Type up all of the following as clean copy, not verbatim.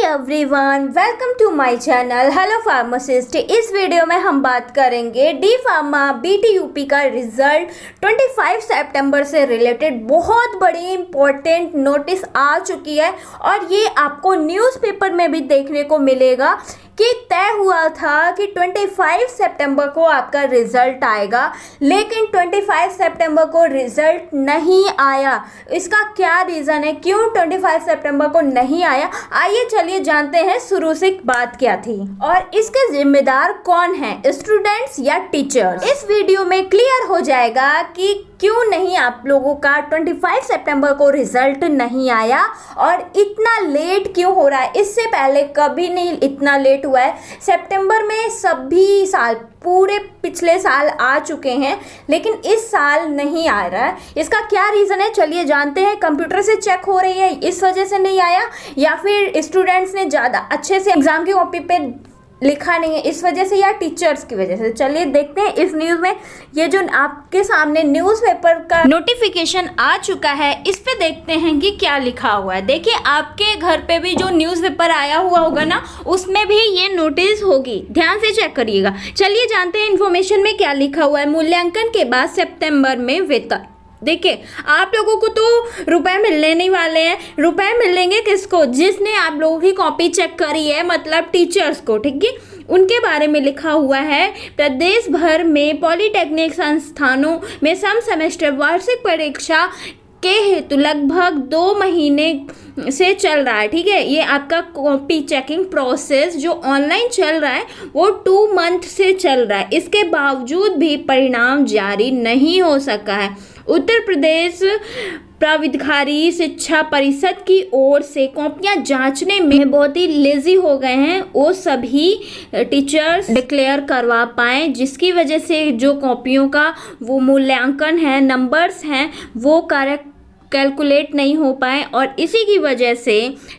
Everyone, welcome to my channel hello pharmacist. इस video में हम बात करेंगे डी फार्मा बीटीयूपी का रिजल्ट 25 सितंबर से रिलेटेड बहुत बड़ी इंपॉर्टेंट नोटिस आ चुकी है और ये आपको न्यूज़पेपर में भी देखने को मिलेगा कि तय हुआ था कि 25 सितंबर को आपका रिजल्ट आएगा, लेकिन 25 सितंबर को रिजल्ट नहीं आया। इसका क्या रीज़न है, क्यों 25 सितंबर को नहीं आया? आइए चलिए जानते हैं शुरू से बात क्या थी और इसके जिम्मेदार कौन है, स्टूडेंट्स या टीचर्स। इस वीडियो में क्लियर हो जाएगा कि क्यों नहीं आप लोगों का 25 सितंबर को रिजल्ट नहीं आया और इतना लेट क्यों हो रहा है। इससे पहले कभी नहीं इतना लेट हुआ है। सितंबर में सभी साल पूरे पिछले साल आ चुके हैं, लेकिन इस साल नहीं आ रहा है। इसका क्या रीज़न है, चलिए जानते हैं। कंप्यूटर से चेक हो रही है इस वजह से नहीं आया, या फिर स्टूडेंट्स ने ज़्यादा अच्छे से एग्ज़ाम की कॉपी पे लिखा नहीं है इस वजह से, या टीचर्स की वजह से। चलिए देखते हैं इस न्यूज़ में। ये जो आपके सामने न्यूज़पेपर का नोटिफिकेशन आ चुका है, इस पे देखते हैं कि क्या लिखा हुआ है। देखिए आपके घर पे भी जो न्यूज़पेपर आया हुआ होगा ना, उसमें भी ये नोटिस होगी, ध्यान से चेक करिएगा। चलिए जानते हैं इन्फॉर्मेशन में क्या लिखा हुआ है। मूल्यांकन के बाद सितंबर में वेतन। देखिए आप लोगों को तो रुपए मिलने नहीं वाले हैं। रुपए मिलेंगे किसको? जिसने आप लोगों की कॉपी चेक करी है, मतलब टीचर्स को, ठीक है। उनके बारे में लिखा हुआ है, प्रदेश भर में पॉलिटेक्निक संस्थानों में सम सेमेस्टर वार्षिक परीक्षा के हेतु लगभग 2 महीने से चल रहा है, ठीक है। ये आपका कॉपी चेकिंग प्रोसेस जो ऑनलाइन चल रहा है वो 2 मंथ से चल रहा है। इसके बावजूद भी परिणाम जारी नहीं हो सका है। उत्तर प्रदेश प्राविधिकारी शिक्षा परिषद की ओर से कॉपियां जांचने में बहुत ही लेजी हो गए हैं। वो सभी टीचर्स डिक्लेयर करवा पाएँ, जिसकी वजह से जो कॉपियों का वो मूल्यांकन है, नंबर्स हैं, वो करेक्ट कैलकुलेट नहीं हो पाए और इसी की वजह से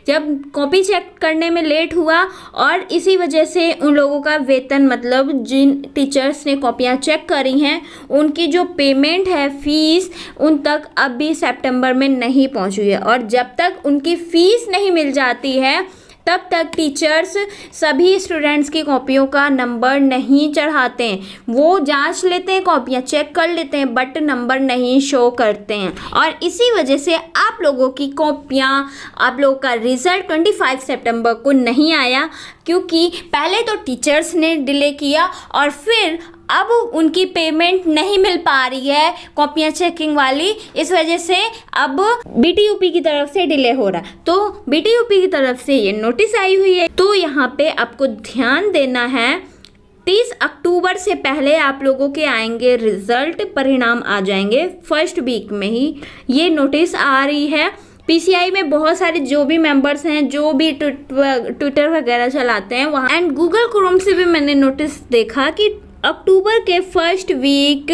जब कॉपी चेक करने में लेट हुआ और इसी वजह से उन लोगों का वेतन, मतलब जिन टीचर्स ने कॉपियां चेक करी हैं, उनकी जो पेमेंट है, फीस, उन तक अभी सितंबर में नहीं पहुंची है। और जब तक उनकी फ़ीस नहीं मिल जाती है तब तक टीचर्स सभी स्टूडेंट्स की कॉपियों का नंबर नहीं चढ़ाते हैं। वो जांच लेते हैं, कॉपियां चेक कर लेते हैं, बट नंबर नहीं शो करते हैं और इसी वजह से आप लोगों की कॉपियां, आप लोगों का रिज़ल्ट 25 सितंबर को नहीं आया, क्योंकि पहले तो टीचर्स ने डिले किया और फिर अब उनकी पेमेंट नहीं मिल पा रही है कॉपियाँ चेकिंग वाली। इस वजह से अब बीटीयूपी की तरफ से डिले हो रहा है। तो बीटीयूपी की तरफ से ये नोटिस आई हुई है, तो यहाँ पे आपको ध्यान देना है। 30 अक्टूबर से पहले आप लोगों के आएंगे रिजल्ट, परिणाम आ जाएंगे फर्स्ट वीक में ही। ये नोटिस आ रही है। पीसीआई में बहुत सारे जो भी मेंबर्स हैं, जो भी ट्विटर वगैरह चलाते हैं वहाँ, एंड गूगल क्रोम से भी मैंने नोटिस देखा कि अक्टूबर के फर्स्ट वीक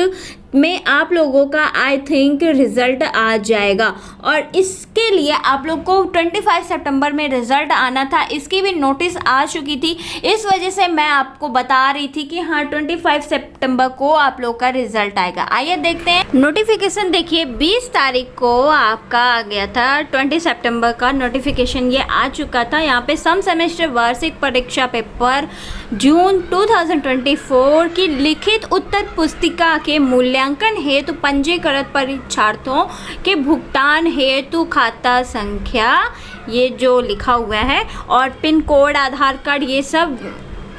में आप लोगों का आई थिंक रिज़ल्ट आ जाएगा। और इसके लिए आप लोग को 25 सितंबर में रिज़ल्ट आना था, इसकी भी नोटिस आ चुकी थी। इस वजह से मैं आपको बता रही थी कि हाँ 25 सितंबर को आप लोग का रिज़ल्ट आएगा। आइए देखते हैं नोटिफिकेशन। देखिए 20 तारीख को आपका आ गया था 20 सितंबर का नोटिफिकेशन, ये आ चुका था। यहाँ पे सम सेमेस्टर वार्षिक परीक्षा पेपर जून 2024 की लिखित उत्तर पुस्तिका के मूल्यांकन हेतु पंजीकृत परीक्षार्थियों के भुगतान हेतु खाता संख्या, ये जो लिखा हुआ है, और पिन कोड, आधार कार्ड, ये सब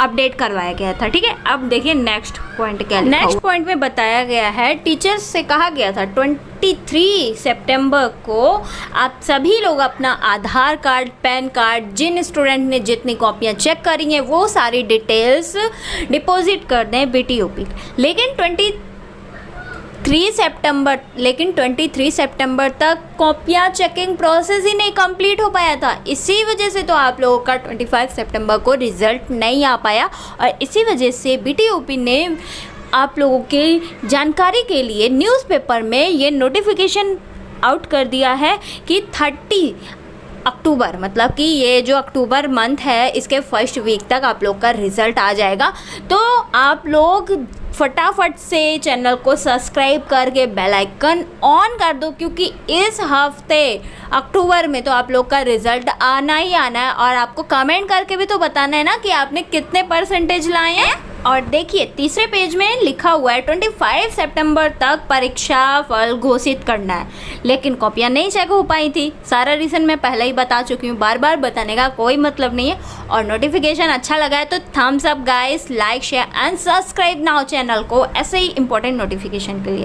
अपडेट करवाया गया था, ठीक है। अब देखिए नेक्स्ट पॉइंट क्या लिखा हुआ है। नेक्स्ट पॉइंट में बताया गया है, टीचर्स से कहा गया था 23 सितंबर को आप सभी लोग अपना आधार कार्ड, पैन कार्ड, जिन स्टूडेंट ने जितनी कॉपियां चेक करी हैं वो सारी डिटेल्स डिपॉजिट कर दें बीटीयूपी। लेकिन 23 सितंबर तक कॉपियां चेकिंग प्रोसेस ही नहीं कंप्लीट हो पाया था। इसी वजह से तो आप लोगों का 25 सितंबर को रिज़ल्ट नहीं आ पाया और इसी वजह से बीटीयूपी ने आप लोगों की जानकारी के लिए न्यूज़पेपर में ये नोटिफिकेशन आउट कर दिया है कि 30 अक्टूबर, मतलब कि ये जो अक्टूबर मंथ है, इसके फर्स्ट वीक तक आप लोग का रिज़ल्ट आ जाएगा। तो आप लोग फटाफट से चैनल को सब्सक्राइब करके बेल आइकन ऑन कर दो, क्योंकि इस हफ्ते अक्टूबर में तो आप लोग का रिजल्ट आना ही आना है और आपको कमेंट करके भी तो बताना है ना कि आपने कितने परसेंटेज लाए हैं। और देखिए तीसरे पेज में लिखा हुआ है 25 सितंबर तक परीक्षा फल घोषित करना है, लेकिन कॉपियाँ नहीं चेक हो पाई थी। सारा रीज़न मैं पहले ही बता चुकी हूँ, बार बार बताने का कोई मतलब नहीं है। और नोटिफिकेशन अच्छा लगा है तो thumbs up guys, like share and subscribe now channel को ऐसे ही इंपॉर्टेंट नोटिफिकेशन के लिए।